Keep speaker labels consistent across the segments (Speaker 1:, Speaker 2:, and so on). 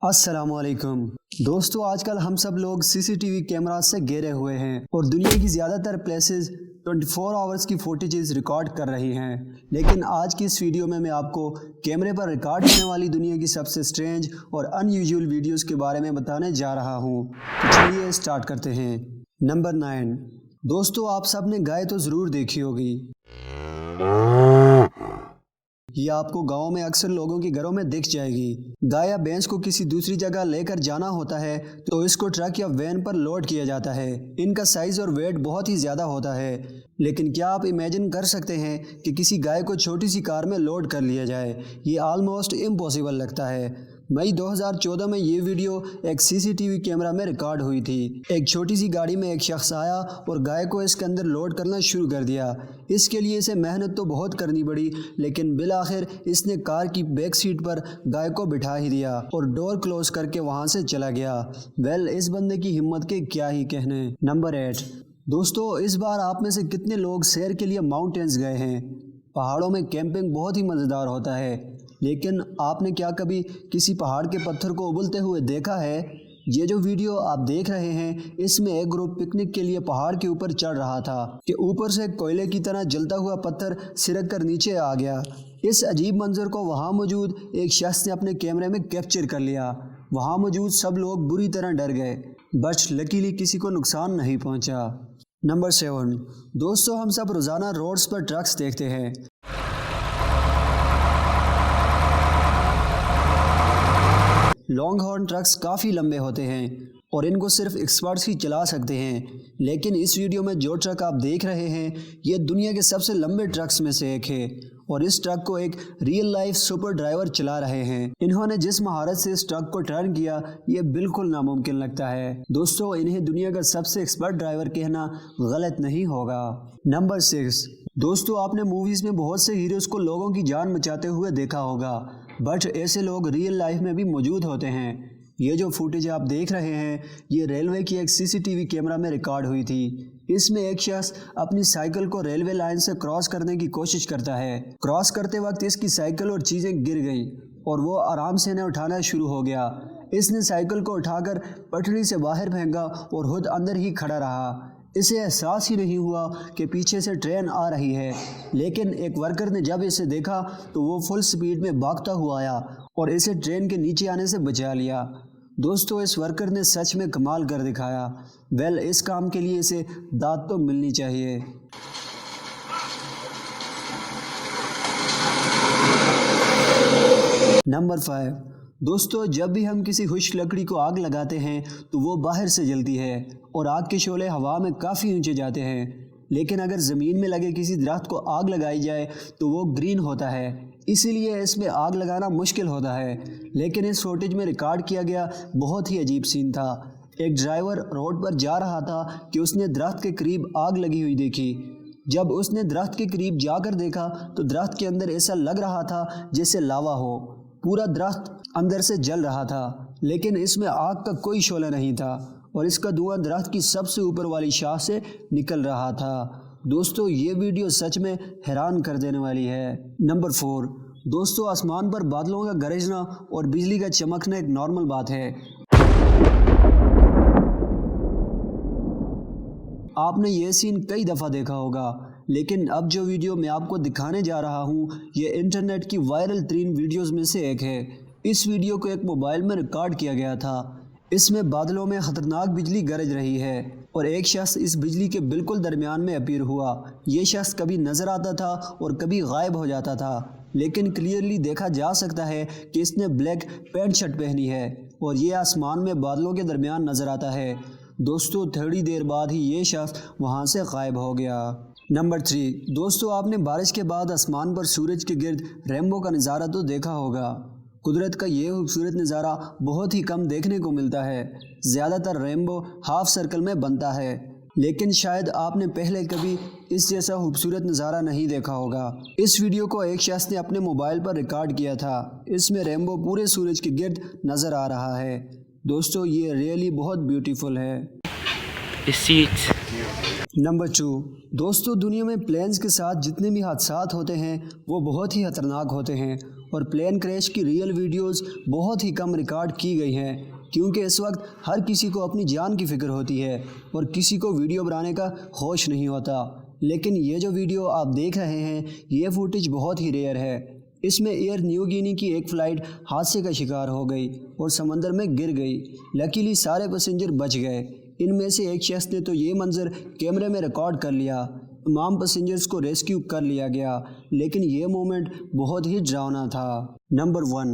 Speaker 1: अस्सलामुअलैकुम दोस्तों, आजकल हम सब लोग सीसीटीवी कैमरा से घेरे हुए हैं और दुनिया की ज़्यादातर प्लेसेस 24 आवर्स की फुटेजेस रिकॉर्ड कर रही हैं। लेकिन आज की इस वीडियो में मैं आपको कैमरे पर रिकॉर्ड होने वाली दुनिया की सबसे स्ट्रेंज और अनयूजुअल वीडियोस के बारे में बताने जा रहा हूं। तो चलिए स्टार्ट करते हैं। नंबर 9। दोस्तों, आप सब ने गाय तो ज़रूर देखी होगी। ये आपको गांव में अक्सर लोगों के घरों में दिख जाएगी। गाय या भैंस को किसी दूसरी जगह लेकर जाना होता है तो इसको ट्रक या वैन पर लोड किया जाता है। इनका साइज और वेट बहुत ही ज़्यादा होता है। लेकिन क्या आप इमेजिन कर सकते हैं कि किसी गाय को छोटी सी कार में लोड कर लिया जाए? ये ऑलमोस्ट इम्पॉसिबल लगता है। मई 2014 में ये वीडियो एक सीसीटीवी कैमरा में रिकॉर्ड हुई थी। एक छोटी सी गाड़ी में एक शख्स आया और गाय को इसके अंदर लोड करना शुरू कर दिया। इसके लिए इसे मेहनत तो बहुत करनी पड़ी, लेकिन बिल आखिर इसने कार की बैक सीट पर गाय को बिठा ही दिया और डोर क्लोज करके वहां से चला गया। वेल, इस बंदे की हिम्मत के क्या ही कहने। नंबर 8। दोस्तों, इस बार आप में से कितने लोग सैर के लिए माउंटेन्स गए हैं? पहाड़ों में कैंपिंग बहुत ही मज़ेदार होता है, लेकिन आपने क्या कभी किसी पहाड़ के पत्थर को उबलते हुए देखा है? ये जो वीडियो आप देख रहे हैं, इसमें एक ग्रुप पिकनिक के लिए पहाड़ के ऊपर चढ़ रहा था कि ऊपर से कोयले की तरह जलता हुआ पत्थर सिरक कर नीचे आ गया। इस अजीब मंजर को वहाँ मौजूद एक शख्स ने अपने कैमरे में कैप्चर कर लिया। वहाँ मौजूद सब लोग बुरी तरह डर गए, बट लकीली किसी को नुकसान नहीं पहुँचा। नंबर 7। दोस्तों, हम सब रोज़ाना रोड्स पर ट्रक्स देखते हैं। लॉन्ग हॉर्न ट्रक्स काफ़ी लंबे होते हैं और इनको सिर्फ एक्सपर्ट्स ही चला सकते हैं। लेकिन इस वीडियो में जो ट्रक आप देख रहे हैं, ये दुनिया के सबसे लंबे ट्रक्स में से एक है और इस ट्रक को एक रियल लाइफ सुपर ड्राइवर चला रहे हैं। इन्होंने जिस महारत से इस ट्रक को टर्न किया, ये बिल्कुल नामुमकिन लगता है। दोस्तों, इन्हें दुनिया का सबसे एक्सपर्ट ड्राइवर कहना गलत नहीं होगा। नंबर 6। दोस्तों, आपने मूवीज़ में बहुत से हीरोज़ को लोगों की जान बचाते हुए देखा होगा, बट ऐसे लोग रियल लाइफ में भी मौजूद होते हैं। ये जो फुटेज आप देख रहे हैं, ये रेलवे की एक सीसीटीवी कैमरा में रिकॉर्ड हुई थी। इसमें एक शख्स अपनी साइकिल को रेलवे लाइन से क्रॉस करने की कोशिश करता है। क्रॉस करते वक्त इसकी साइकिल और चीज़ें गिर गई और वो आराम से इन्हें उठाना शुरू हो गया। इसने साइकिल को उठाकर पटरी से बाहर फेंका और खुद अंदर ही खड़ा रहा। इसे एहसास ही नहीं हुआ कि पीछे से ट्रेन आ रही है। लेकिन एक वर्कर ने जब इसे देखा तो वो फुल स्पीड में भागता हुआ आया और इसे ट्रेन के नीचे आने से बचा लिया। दोस्तों, इस वर्कर ने सच में कमाल कर दिखाया। वेल, इस काम के लिए इसे दाद तो मिलनी चाहिए। नंबर 5। दोस्तों, जब भी हम किसी खुश्क लकड़ी को आग लगाते हैं तो वो बाहर से जलती है और आग के शोले हवा में काफ़ी ऊंचे जाते हैं। लेकिन अगर ज़मीन में लगे किसी दरख्त को आग लगाई जाए तो वो ग्रीन होता है, इसीलिए इसमें आग लगाना मुश्किल होता है। लेकिन इस फुटेज में रिकॉर्ड किया गया बहुत ही अजीब सीन था। एक ड्राइवर रोड पर जा रहा था कि उसने दरख्त के करीब आग लगी हुई देखी। जब उसने दरख्त के करीब जाकर देखा तो दरख्त के अंदर ऐसा लग रहा था जैसे लावा हो। पूरा दरख्त अंदर से जल रहा था, लेकिन इसमें आग का कोई शोला नहीं था और इसका धुआं दरख्त की सबसे ऊपर वाली शाख से निकल रहा था। दोस्तों, ये वीडियो सच में हैरान कर देने वाली है। नंबर 4। दोस्तों, आसमान पर बादलों का गरजना और बिजली का चमकना एक नॉर्मल बात है। आपने ये सीन कई दफ़ा देखा होगा, लेकिन अब जो वीडियो मैं आपको दिखाने जा रहा हूँ, ये इंटरनेट की वायरल तरीन वीडियोस में से एक है। इस वीडियो को एक मोबाइल में रिकॉर्ड किया गया था। इसमें बादलों में ख़तरनाक बिजली गरज रही है और एक शख्स इस बिजली के बिल्कुल दरमियान में अपीयर हुआ। ये शख्स कभी नज़र आता था और कभी गायब हो जाता था, लेकिन क्लियरली देखा जा सकता है कि इसने ब्लैक पैंट शर्ट पहनी है और ये आसमान में बादलों के दरमियान नज़र आता है। दोस्तों, थोड़ी देर बाद ही ये शख्स वहाँ से गायब हो गया। नंबर 3। दोस्तों, आपने बारिश के बाद आसमान पर सूरज के गिर्द रेनबो का नज़ारा तो देखा होगा। कुदरत का ये खूबसूरत नज़ारा बहुत ही कम देखने को मिलता है। ज़्यादातर रेनबो हाफ सर्कल में बनता है, लेकिन शायद आपने पहले कभी इस जैसा खूबसूरत नज़ारा नहीं देखा होगा। इस वीडियो को एक शख्स ने अपने मोबाइल पर रिकॉर्ड किया था। इसमें रेनबो पूरे सूरज के गिर्द नज़र आ रहा है। दोस्तों, ये रियली बहुत ब्यूटीफुल है। नंबर 2, दोस्तों दुनिया में प्लेन्स के साथ जितने भी हादसात होते हैं वो बहुत ही खतरनाक होते हैं और प्लेन क्रैश की रियल वीडियोस बहुत ही कम रिकॉर्ड की गई हैं, क्योंकि इस वक्त हर किसी को अपनी जान की फ़िक्र होती है और किसी को वीडियो बनाने का होश नहीं होता। लेकिन ये जो वीडियो आप देख रहे हैं ये फुटेज बहुत ही रेयर है। इसमें एयर न्यू गिनी की एक फ़्लाइट हादसे का शिकार हो गई और समंदर में गिर गई। लकीली सारे पैसेंजर बच गए। इनमें से एक शख्स ने तो ये मंज़र कैमरे में रिकॉर्ड कर लिया। तमाम पैसेंजर्स को रेस्क्यू कर लिया गया, लेकिन ये मोमेंट बहुत ही डरावना था। नंबर 1,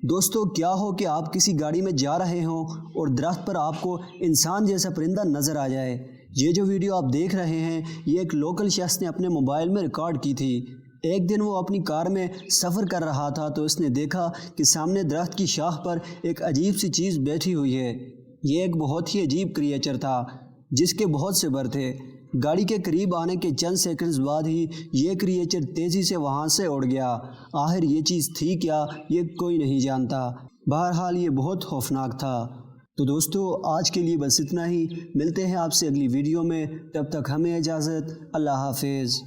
Speaker 1: दोस्तों क्या हो कि आप किसी गाड़ी में जा रहे हों और दरख्त पर आपको इंसान जैसा परिंदा नज़र आ जाए। ये जो वीडियो आप देख रहे हैं ये एक लोकल शख्स ने अपने मोबाइल में रिकॉर्ड की थी। एक दिन वो अपनी कार में सफ़र कर रहा था तो उसने देखा कि सामने दरख्त की शाख पर एक अजीब सी चीज़ बैठी हुई है। ये एक बहुत ही अजीब क्रिएचर था जिसके बहुत से पर थे। गाड़ी के करीब आने के चंद सेकंड्स बाद ही ये क्रिएचर तेज़ी से वहाँ से उड़ गया। आखिर ये चीज़ थी क्या ये कोई नहीं जानता। बहरहाल ये बहुत खौफनाक था। तो दोस्तों आज के लिए बस इतना ही। मिलते हैं आपसे अगली वीडियो में, तब तक हमें इजाज़त। अल्लाह हाफिज़।